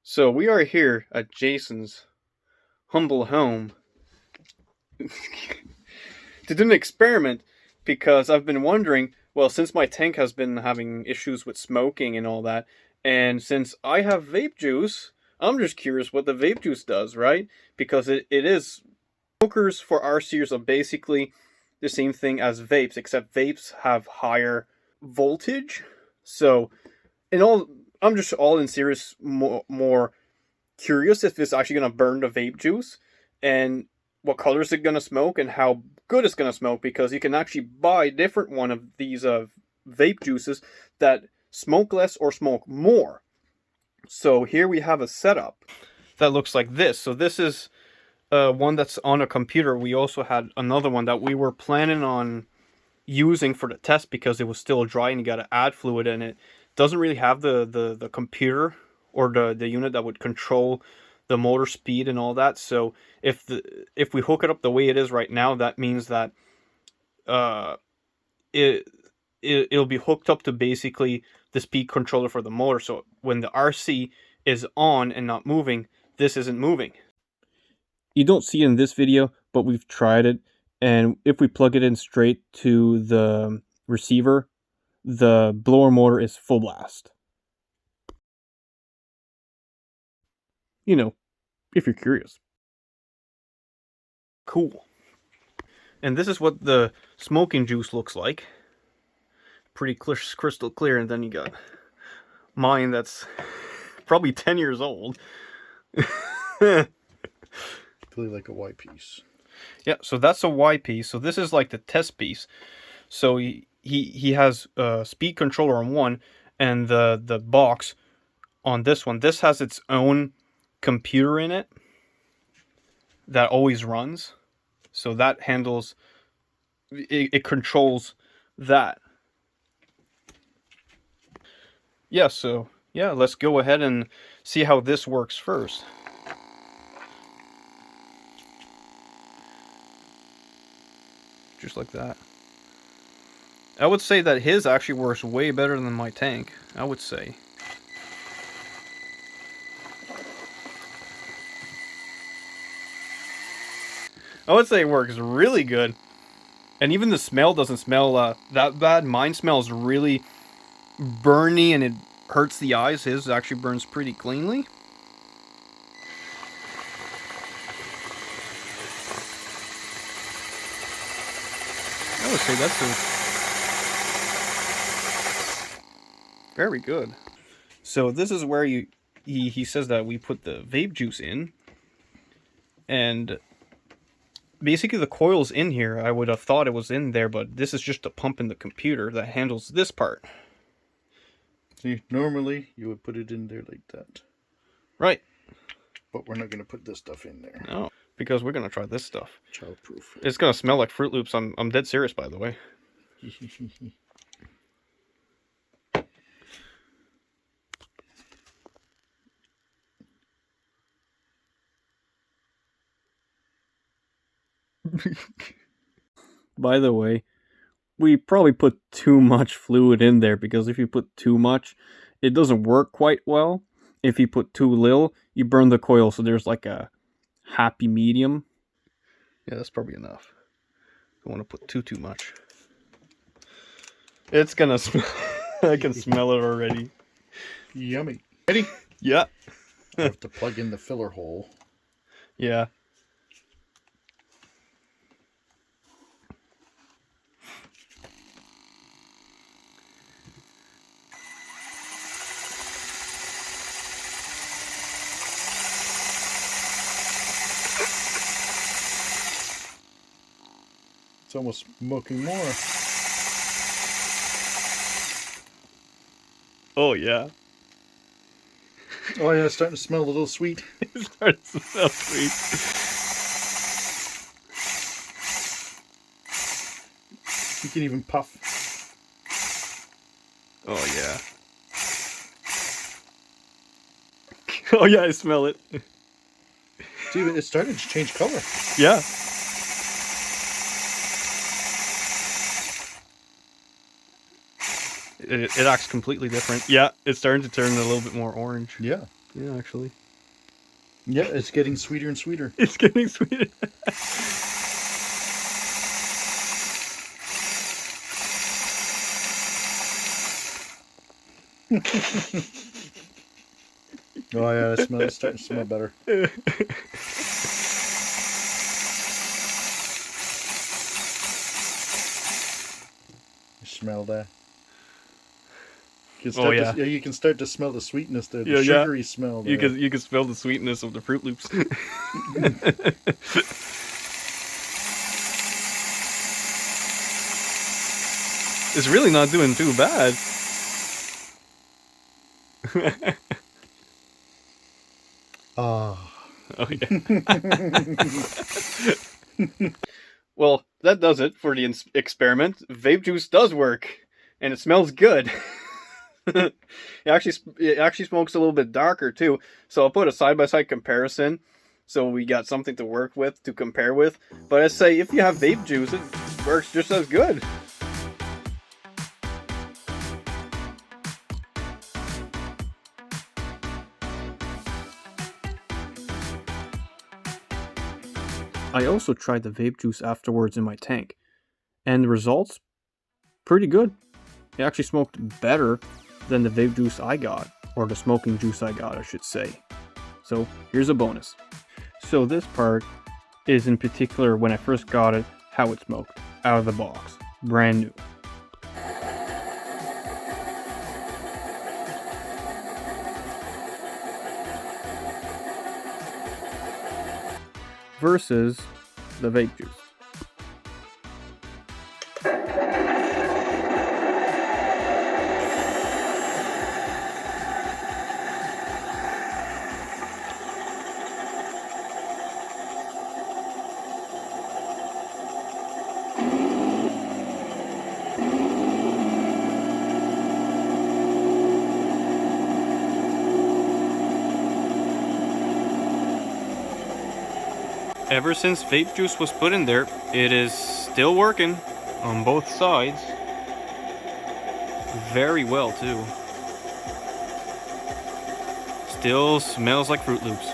So we are here at Jason's humble home to do an experiment because I've been wondering, well, since my tank has been having issues with smoking and all that, and since I have vape juice, I'm just curious what the vape juice does, right? Because it is smokers for our series are basically the same thing as vapes, except vapes have higher voltage. So in all, I'm just all in serious more curious if it's actually going to burn the vape juice and what color is it going to smoke and how good it's going to smoke, because you can actually buy different one of these vape juices that smoke less or smoke more. So here we have a setup that looks like this. So this is one that's on a computer. We also had another one that we were planning on using for the test because it was still dry and you got to add fluid in it. Doesn't really have the computer or the unit that would control the motor speed and all that. So if we hook it up the way it is right now, that means that uh it, it'll be hooked up to basically the speed controller for the motor. So when the RC is on and not moving, this isn't moving. You don't see it in this video, but we've tried it, and if we plug it in straight to the receiver, the blower motor is full blast. You know, if you're curious. Cool. And this is what the smoking juice looks like. Pretty crystal clear, and then you got mine that's probably 10 years old. Really like a Y piece. Yeah, so that's a Y piece. So this is like the test piece. So he has a speed controller on one, and the box on this one. This has its own computer in it that always runs. So that handles it controls that. Yeah, so yeah, let's go ahead and see how this works first. Just like that. I would say that his actually works way better than my tank. I would say. I would say it works really good. And even the smell doesn't smell that bad. Mine smells really burny and it hurts the eyes. His actually burns pretty cleanly. I would say that's very good. So this is where he says that we put the vape juice in, and basically the coil's in here. I would have thought it was in there, but this is just a pump in the computer that handles this part. See, normally you would put it in there like that. Right. But we're not going to put this stuff in there. No, because we're going to try this stuff. Childproof. It's going to smell like Fruit Loops. I'm dead serious, by the way. By the way, we probably put too much fluid in there, because if you put too much, it doesn't work quite well. If you put too little, you burn the coil, so there's like a happy medium. Yeah, that's probably enough. Don't want to put too much. It's gonna smell. I can smell it already. Yummy. Ready? Yeah. I have to plug in the filler hole. Yeah. It's almost smoking more. Oh yeah. Oh yeah, it's starting to smell a little sweet. It starts to smell sweet. You can even puff. Oh yeah. Oh yeah, I smell it. See, it's starting to change color. Yeah. It acts completely different. Yeah, it's starting to turn a little bit more orange. Yeah. Yeah, actually. Yeah, it's getting sweeter and sweeter. It's getting sweeter. Oh yeah, it's starting to smell better. You smell that? Oh yeah. You can start to smell the sweetness there, the Yeah, yeah. sugary smell there. You can smell the sweetness of the Fruit Loops. It's really not doing too bad. Ah. Oh yeah. Well, that does it for the experiment. Vape juice does work, and it smells good. it actually smokes a little bit darker too. So I'll put a side by side comparison, so we got something to work with to compare with. But I say if you have vape juice, it works just as good. I also tried the vape juice afterwards in my tank, and the results pretty good. It actually smoked better than the vape juice I got, or the smoking juice I got, I should say. So here's a bonus. So this part is in particular when I first got it, how it smoked, out of the box, brand new. Versus the vape juice. Ever since vape juice was put in there, it is still working on both sides. Very well too. Still smells like Fruit Loops.